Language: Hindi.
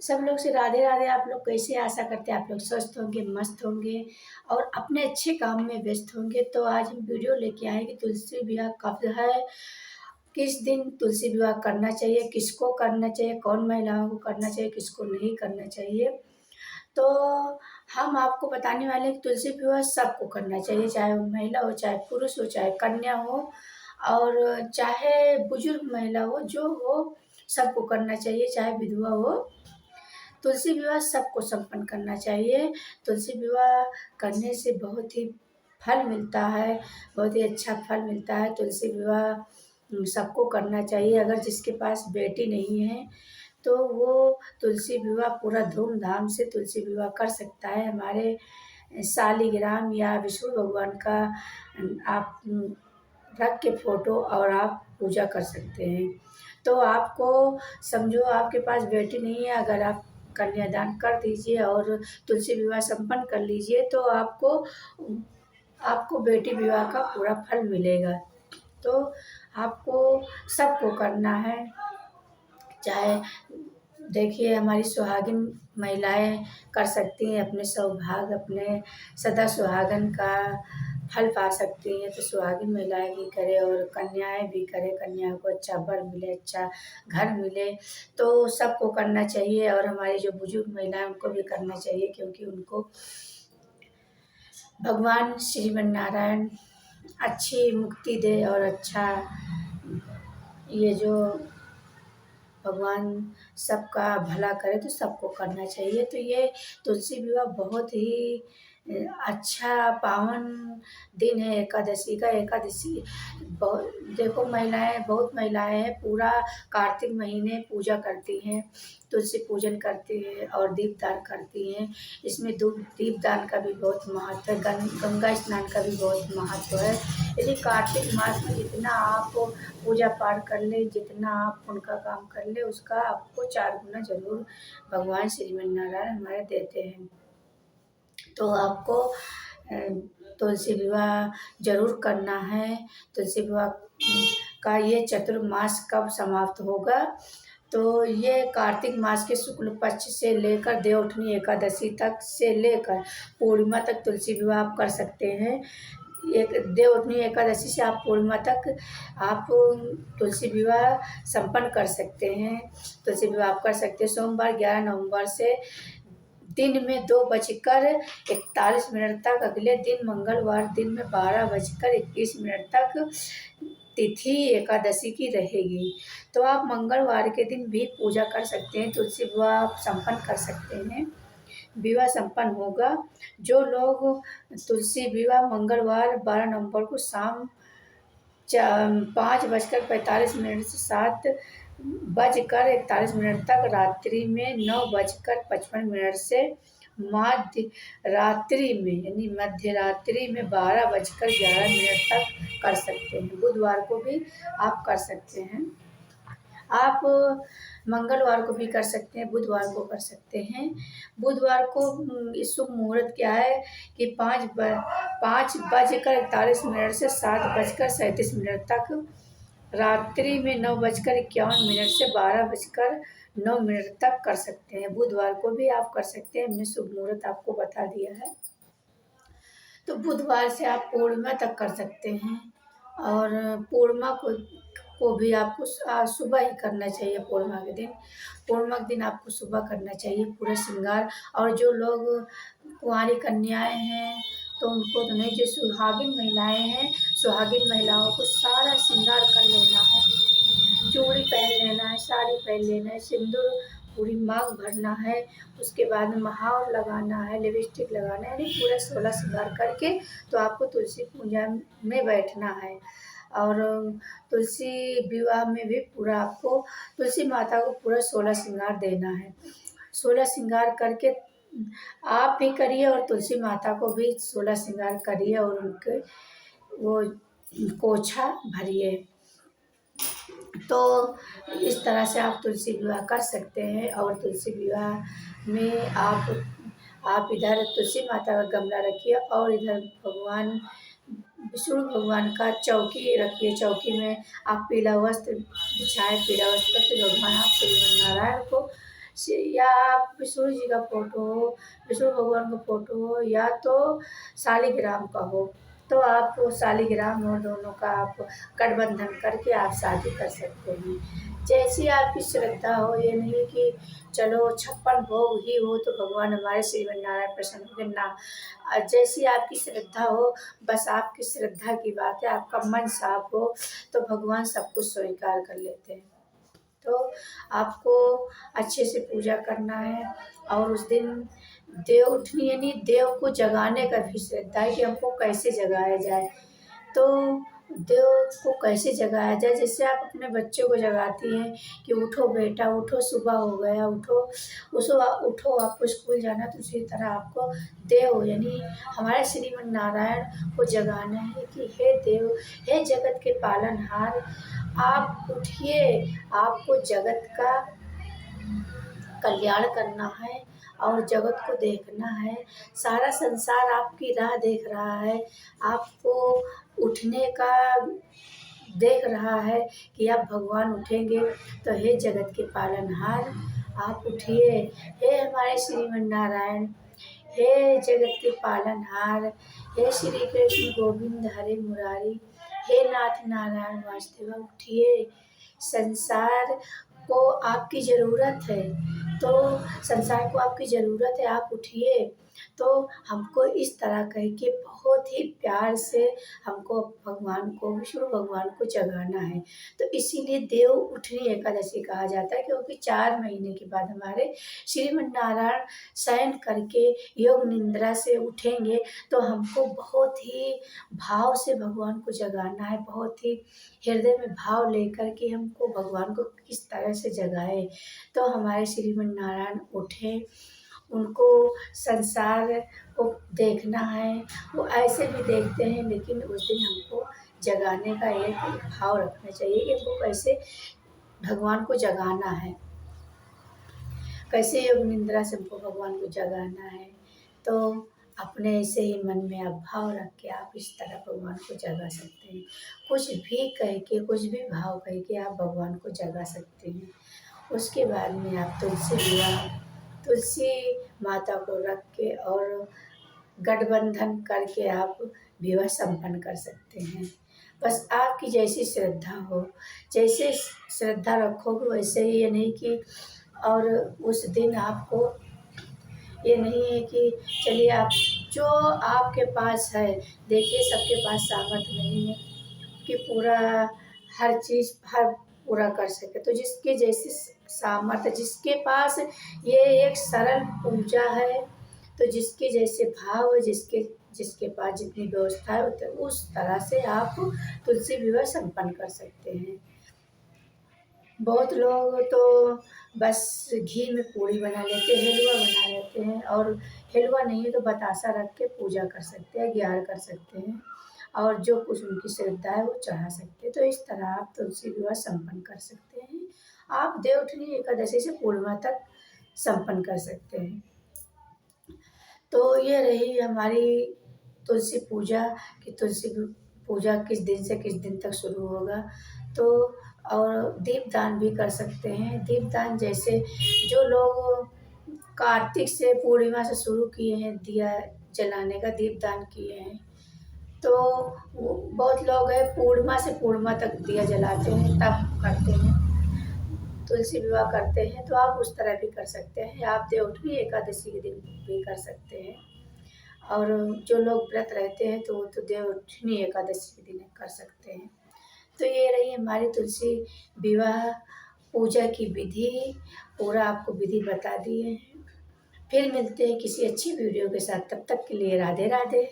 सब लोग से राधे राधे। आप लोग कैसे? आशा करते हैं आप लोग स्वस्थ होंगे, मस्त होंगे और अपने अच्छे काम में व्यस्त होंगे। तो आज हम वीडियो लेके आए कि तुलसी विवाह कब है, किस दिन तुलसी विवाह करना चाहिए, किसको करना चाहिए, कौन महिलाओं को करना चाहिए, किसको नहीं करना चाहिए। तो हम आपको बताने वाले हैं कि तुलसी विवाह सबको करना चाहिए, चाहे वो महिला हो, चाहे पुरुष हो, चाहे कन्या हो और चाहे बुजुर्ग महिला हो, जो हो सबको करना चाहिए, चाहे विधवा हो। तुलसी विवाह सबको संपन्न करना चाहिए। तुलसी विवाह करने से बहुत ही फल मिलता है, बहुत ही अच्छा फल मिलता है। तुलसी विवाह सबको करना चाहिए। अगर जिसके पास बेटी नहीं है तो वो तुलसी विवाह पूरा धूमधाम से तुलसी विवाह कर सकता है। हमारे शालिग्राम या विष्णु भगवान का आप रख के फ़ोटो और आप पूजा कर सकते हैं। तो आपको समझो आपके पास बेटी नहीं है, अगर आप कन्यादान कर दीजिए और तुलसी विवाह संपन्न कर लीजिए तो आपको आपको बेटी विवाह का पूरा फल मिलेगा। तो आपको सबको करना है। चाहे देखिए हमारी सुहागिन महिलाएं कर सकती हैं, अपने सौभाग्य अपने सदा सुहागन का फल पा सकती हैं। तो सुहागिन महिलाएं भी करें और कन्याएं भी करें, कन्याओं को अच्छा वर मिले, अच्छा घर मिले, तो सबको करना चाहिए। और हमारी जो बुजुर्ग महिलाएं उनको भी करना चाहिए, क्योंकि उनको भगवान श्रीमन नारायण अच्छी मुक्ति दे और अच्छा ये जो भगवान सबका भला करे, तो सबको करना चाहिए। तो ये तुलसी विवाह बहुत ही अच्छा पावन दिन है एकादशी का। एकादशी बहुत देखो महिलाएं, बहुत महिलाएं हैं पूरा कार्तिक महीने पूजा करती हैं, तुलसी पूजन करती हैं और दीपदान करती हैं। इसमें दीपदान का भी बहुत महत्व है, गंगा स्नान का भी बहुत महत्व है। यदि कार्तिक मास में जितना आप पूजा पाठ कर ले, जितना आप उनका काम कर ले, उसका आपको 4 गुना ज़रूर भगवान श्रीमन नारायण हमारे देते हैं। तो आपको तुलसी विवाह ज़रूर करना है। तुलसी विवाह का ये चतुर्मास कब समाप्त होगा? तो ये कार्तिक मास के शुक्ल पक्ष से लेकर देवउठनी एकादशी तक से लेकर पूर्णिमा तक तुलसी विवाह आप कर सकते हैं। एक देवउठनी एकादशी से आप पूर्णिमा तक आप तुलसी विवाह संपन्न कर सकते हैं। तुलसी विवाह आप कर सकते हैं सोमवार 11 नवंबर से दिन में 2:41 तक, अगले दिन मंगलवार दिन में 12:21 तक तिथि एकादशी की रहेगी। तो आप मंगलवार के दिन भी पूजा कर सकते हैं, तुलसी विवाह आप संपन्न कर सकते हैं। विवाह संपन्न होगा। जो लोग तुलसी विवाह मंगलवार 12 नवंबर को शाम 5:45 से 7:41 तक, रात्रि में 9:55 से मध्य रात्रि में यानी मध्य रात्रि में 12:11 तक कर सकते हैं। बुधवार को भी आप कर सकते हैं। आप मंगलवार को भी कर सकते हैं, बुधवार को कर सकते हैं। बुधवार को शुभ मुहूर्त क्या है कि 5:41 से 7:37 तक, रात्रि में 9:51 से 12:09 तक कर सकते हैं। बुधवार को भी आप कर सकते हैं, हमने शुभ मुहूर्त आपको बता दिया है। तो बुधवार से आप पूर्णिमा तक कर सकते हैं और पूर्णिमा को भी आपको सुबह ही करना चाहिए। पूर्णिमा के दिन आपको सुबह करना चाहिए पूरा श्रृंगार। और जो लोग कुंवारी कन्याएं हैं तो उनको तो नहीं, जो सुहागिन महिलाएं हैं, सुहागिन महिलाओं को सारा श्रृंगार कर लेना है। चूड़ी पहन लेना है, साड़ी पहन लेना है, सिंदूर पूरी मांग भरना है, उसके बाद में महावर लगाना है, लिपस्टिक लगाना है, यानी पूरा 16 श्रृंगार करके तो आपको तुलसी पूजा में बैठना है। और तुलसी विवाह में भी पूरा आपको तुलसी माता को पूरा 16 श्रृंगार देना है। 16 श्रृंगार करके आप भी करिए और तुलसी माता को भी 16 श्रृंगार करिए और उनके वो कोछा भरिए। तो इस तरह से आप तुलसी विवाह कर सकते हैं। और तुलसी विवाह में आप इधर तुलसी माता का गमला रखिए और इधर भगवान विष्णु भगवान का चौकी रखिए। चौकी में आप पीला वस्त्र बिछाएं, पीला वस्त्र से भगवान आप श्रीमन नारायण को या आप विष्णु जी का फ़ोटो हो, विष्णु भगवान का फ़ोटो हो, या तो शालिग्राम का हो, तो आप वो शालिग्राम और दोनों का आप गठबंधन करके आप शादी कर सकते हैं। जैसी आपकी श्रद्धा हो, ये नहीं कि चलो 56 भोग ही हो तो भगवान हमारे श्रीमन नारायण प्रसन्न होंगे ना। जैसी आपकी श्रद्धा हो, बस आपकी श्रद्धा की बात है, आपका मन साफ हो तो भगवान सब कुछ स्वीकार कर लेते हैं। तो आपको अच्छे से पूजा करना है, और उस दिन देव उठनी यानी देव को जगाने का भी श्रद्धा है कि हमको कैसे जगाया जाए। तो देव को कैसे जगाया जाए, जैसे आप अपने बच्चों को जगाती हैं कि उठो बेटा उठो, सुबह हो गया, उठो उठो उठो, आपको स्कूल जाना है, तो उसी तरह आपको देव यानी हमारे श्रीमन नारायण को जगाना है कि हे देव, हे जगत के पालनहार, आप उठिए, आपको जगत का कल्याण करना है और जगत को देखना है। सारा संसार आपकी राह देख रहा है, आपको उठने का देख रहा है कि आप भगवान उठेंगे। तो हे जगत के पालनहार, आप उठिए, हे हमारे श्रीमन नारायण, हे जगत के पालनहार, हे श्री कृष्ण गोविंद हरे मुरारी, हे नाथ नारायण वासुदेव, उठिए। संसार को आपकी ज़रूरत है, तो संसार को आपकी ज़रूरत है, आप उठिए। तो हमको इस तरह कह के बहुत ही प्यार से हमको भगवान को, विष्णु भगवान को जगाना है। तो इसीलिए देव उठनी एकादशी कहा जाता है, क्योंकि 4 महीने के बाद हमारे श्रीमन नारायण शयन करके योग निद्रा से उठेंगे, तो हमको बहुत ही भाव से भगवान को जगाना है, बहुत ही हृदय में भाव लेकर के हमको भगवान को किस तरह से जगाए। तो हमारे श्रीमन नारायण उठे, उनको संसार को देखना है, वो ऐसे भी देखते हैं, लेकिन उस दिन हमको जगाने का एक भाव रखना चाहिए कि हमको कैसे भगवान को जगाना है, कैसे योग निद्रा से हमको भगवान को जगाना है। तो अपने ऐसे ही मन में आप भाव रख के आप इस तरह भगवान को जगा सकते हैं। कुछ भी कह के, कुछ भी भाव कह के आप भगवान को जगा सकते हैं। उसके बाद में आप तुलसी माता को रख के और गठबंधन करके आप विवाह संपन्न कर सकते हैं। बस आपकी जैसी श्रद्धा हो, जैसे श्रद्धा रखोगे वैसे ही, ये नहीं कि और उस दिन आपको ये नहीं है कि चलिए आप जो आपके पास है, देखिए सबके पास सामर्थ्य नहीं है कि पूरा हर चीज़ हर पूरा कर सके। तो जिसके जैसे सामर्थ्य, जिसके पास ये एक सरल पूजा है, तो जिसके जैसे भाव है, जिसके जिसके पास जितनी व्यवस्था है उस तरह से आप तुलसी विवाह संपन्न कर सकते हैं। बहुत लोग तो बस घी में पूड़ी बना लेते हैं, हलवा बना लेते हैं, और हलवा नहीं है तो बतासा रख के पूजा कर सकते हैं, ग्यार कर सकते हैं, और जो कुछ उनकी श्रद्धा है वो चढ़ा सकते हैं। तो इस तरह आप तुलसी विवाह संपन्न कर सकते हैं। आप देवउठनी एकादशी से पूर्णिमा तक संपन्न कर सकते हैं। तो ये रही हमारी तुलसी पूजा कि तुलसी पूजा किस दिन से किस दिन तक शुरू होगा। तो और दीपदान भी कर सकते हैं। दीपदान जैसे जो लोग कार्तिक से पूर्णिमा से शुरू किए हैं दिया जलाने का, दीपदान किए हैं, तो बहुत लोग हैं पूर्णिमा से पूर्णिमा तक दिया जलाते हैं, तब करते हैं, तुलसी विवाह करते हैं। तो आप उस तरह भी कर सकते हैं। आप देवउठनी एकादशी के दिन भी कर सकते हैं, और जो लोग व्रत रहते हैं तो वो तो देवउठनी एकादशी के दिन कर सकते हैं। तो ये रही हमारी तुलसी विवाह पूजा की विधि, पूरा आपको विधि बता दिए हैं। फिर मिलते हैं किसी अच्छी वीडियो के साथ, तब तक के लिए राधे राधे।